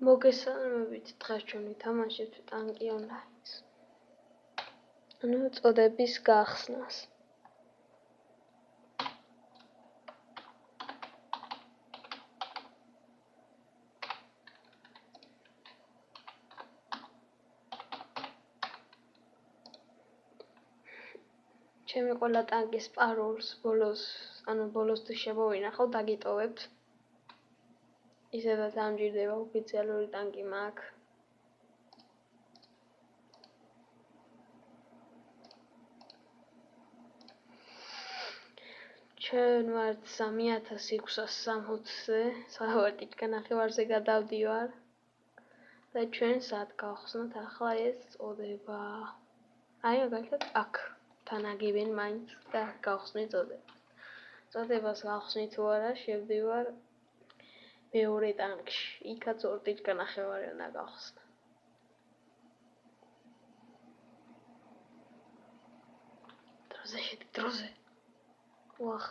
მოგესალმებით, დღეს ჩვენ ვითამაშებთ ტანკი ონლაინს. ანუ წოდების გახსნას. ჩემი ყველა ტანკის პაროლს ბოლოს შემოვინახავ, დაგიტოვებთ. ისედაც ამჯერდება ოფიციალური ტანკი მაქვს. ჩვენ ვართ 3660-ზე, საავადმყოფო ნახევარზე გადავდივარ. და ჩვენ სად გავხსნათ ახლა ეს წოდება. აი მაგალითად აქ თან აგებენ მაინც და გავხსნით წოდებას. წოდებას გავხსნით თუ არა, შევდივარ მეორე ტანკში. იქაც 2 ტიჩკა ნახევარი უნდა გავხსნა. დროზე. ვახ.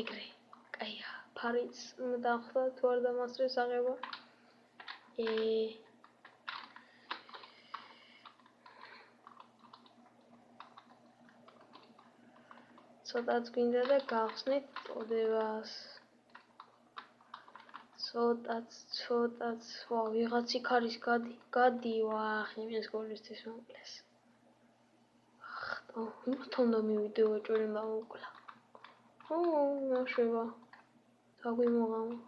ეგრე. კაია, ფარიც დახვდა თუ არ დამასწრეს აღება. ცოტაც გვინდა და გავხსნით წოდებას. ცოტაც, ვიღაც იქ არის გადი, ვახ, იმის გოლისთვის მომკლეს. თუნდა მივიდეო ჭველი მომკვლა. ნაშება. დაგვიმოღამა.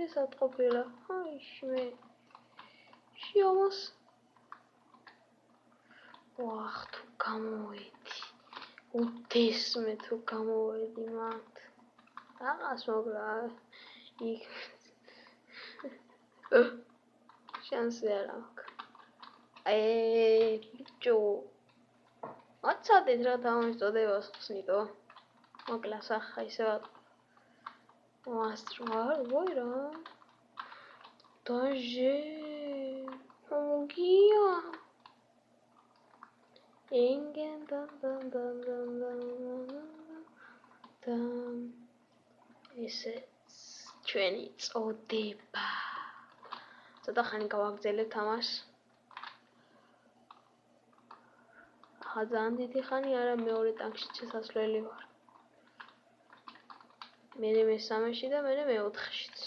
ესად ყოფილა. აი, მე. შიომოს. ვახ, თუ გამოვედი. უდესმე თუ გამოვედი მათ. რაღაც მოგლა. იქ შანსი არ აქვს. ბიჭო. აცადეთ რა დამოწოდებას ხსნიტო. მოკლა სახა ისე მასტრვარ ვოირა. დაჟე. მოგია. ენგენ ესე ჩვენი წოდება. ცოტა ხანი გავაგზავნებ თამაშს. ახლა ძალიან დიდი ხანი არა მეორე ტანკში შესასვლელი ვარ. მე მესამეში და მე მეოთხეშიც.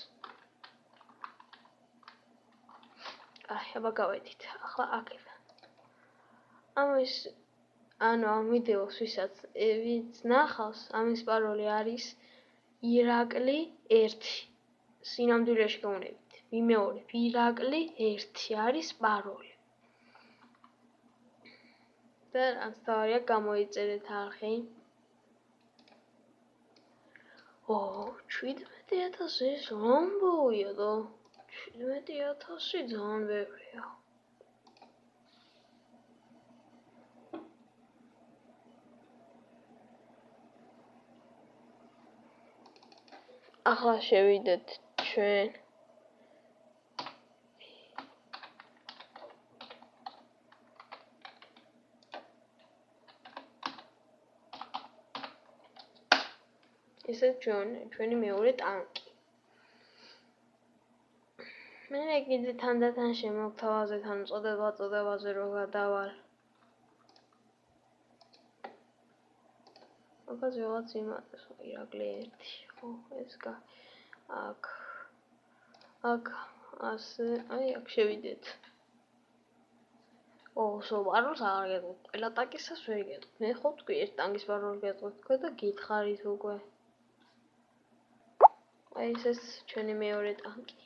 აი, აბა გავედით. ახლა აქედან. ამ ვიდეოს ვისაც ნახავს, ამის პაროლი არის ირაკლი 1. სინამდვილეში გავნებით. ვიმეორებ, ირაკლი 1 არის პაროლი. და რაც თავია გამოიწერეთ არხი. 17,000 ეს ამბოია და 17,000 ძალიან ბევრია. ახლა შევიდეთ ჩვენ ესე ჩვენი მეორე ტანკი. მე კიდე თანდათან შემოგთავაზე თან წოდებაზე რო გადავალ. მაგას ვიღაც იმატეს, ირაკლი 1. ხო, ეს აქ ასე, აი აქ შევიდეთ. პაროლს აღარ გეტყვით. ყველა ტანკისას ვერ გეტყვით. მე ხო თქვი ერთ ტანკის პაროლს გეტყვით თქვენ და გითხარით უკვე. აი ეს ჩვენი მეორე ტანკი.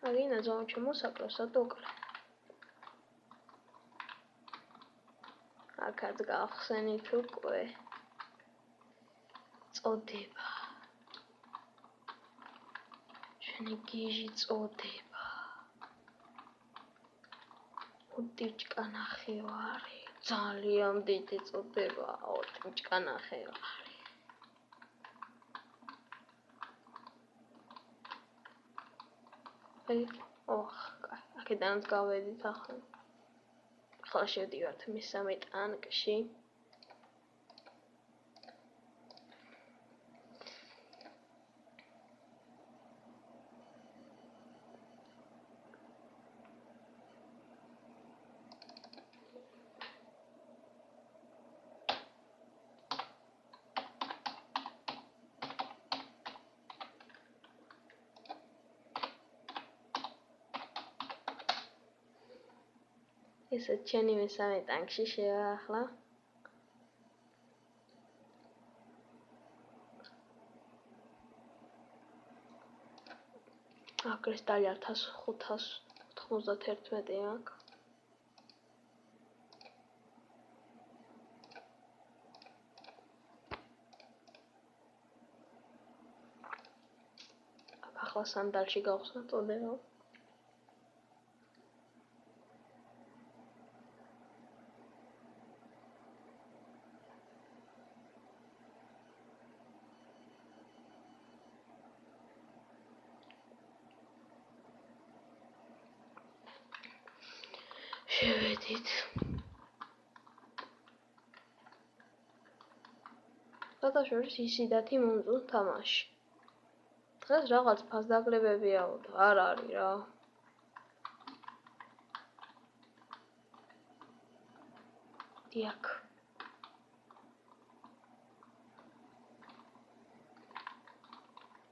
აგინა ზონა შემოსაკლოსად უკრა. აქაც გავხსენით უკვე წოდება. ჩვენი გიჟი წოდება. 2 ტიჩკა ნახევარი. ძალიან დიდი წოდება, 2 ტიჩკა ნახევარი. აქედანაც გავედით ახლა. ახლა შევდივართ მესამე ტანკში. ესე ჩემი მესამე ტანკში შევახლა. კრისტალი 1591 აქვს. ახლა სანდალში გავხსნა წოდება. შევედით. გადაშორის ისიდათი მომწონს თამაში. დღეს რაღაც ფასდაკლებებია, არ არის რა. დიახ.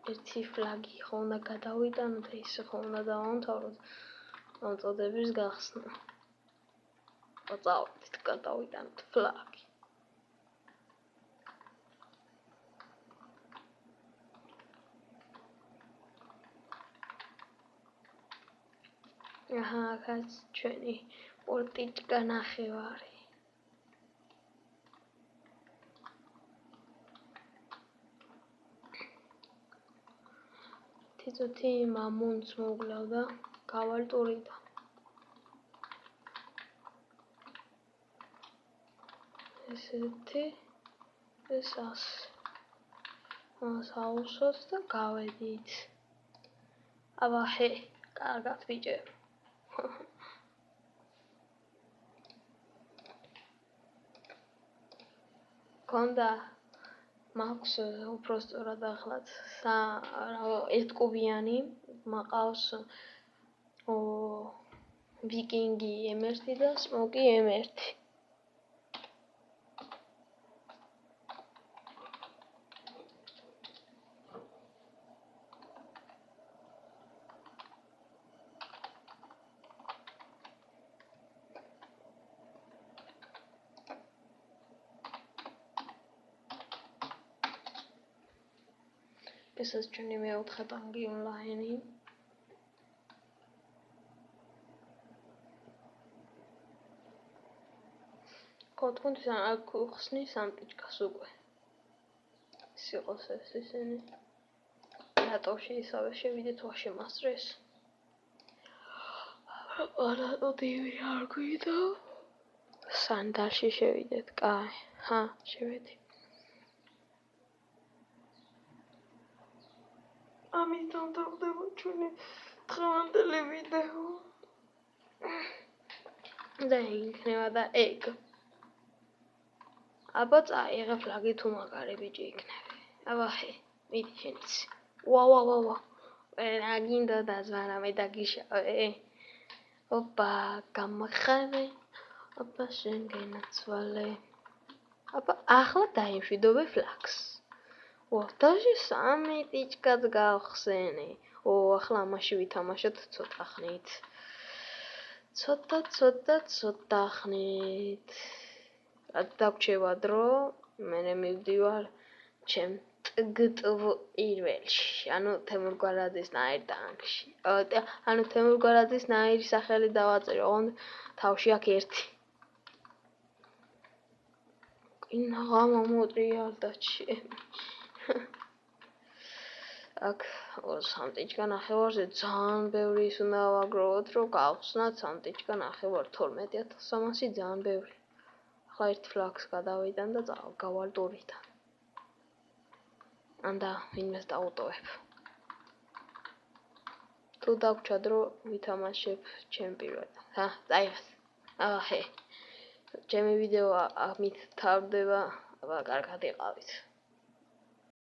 ერთი ფლაგი ხო უნდა გადავიტანოთ, ისე ხო უნდა დავამთავროთ მოწოდების გახსნა. წავედით, გადავიტანოთ ფლაგი. აქაც ჩვენი პორტიჭკა ნახევარი. თითოთი მამონს მოგლავდა გავალტურიდან. ესეთი ეს ასე. ავსაუსოთ და გავედით. აბა, კარგად ბიჭები. კონდა მაქვს უпростоრად ახლაც ერთკუბიანი მაყავს ვიკინგი M1 და სმოკი M1. ესაც ჩვენი მეოთხე ტანგი ონლაინი. კოთხუნს აქ ხსნის ამტიჭკას უკვე. ის იყოს ეს ისინი. რატოში ისავე შევიდეთ ვაშე მასწრეს. რატო დივი არ გვიდა? სანდალში შევიდეთ, კაი. შევედი. ამიტომ დავდება ჩვენი დღევანდელი ვიდეო. და იქნება და ეგ. აბა წაიღე ფლაგი თუ მაგარი ბიჭი იქნები. აბა მიდი შენიც. ვა. რა გინდა დაზვარა მე დაგიშავე. ოპა, გამახარე. ოპა შენ გენაცვალე. აბა ახლა დაიმშვიდობე ფლაგს. დავში 3 ტიჭკაც გავხსენი. ახლა ამაში ვითამაშოთ ცოტა ხნით. ცოტა ხნით. დაგვრჩება დრო, მე მივდივარ ჩემ ტგტვ პირველში. ანუ თემურ გვარაძის ნაირ ტანკში. ანუ თემურ გვარაძის ნაირი სახელი დავაწერო, თავში აქ ერთი. კინაღა მომოტრიალდა ჩემი. აქ 3 ტიჭკა ნახევარზე ძალიან ბევრი ის უნდა ვაგროვოთ, რომ გავხსნათ 3 ტიჭკა ნახევარ 12300 ძალიან ბევრი. ახლა ერთ ფლაგს გადავიტან და გავალტურიდან. ანდა ვინმეს დაუტოვებ. თუ თუ დაგვრჩათ რომ ვითამაშებ ჩემ პირველად. წაიღეს. ჩემი ვიდეო ამით თავდება. აბა კარგად იყავით.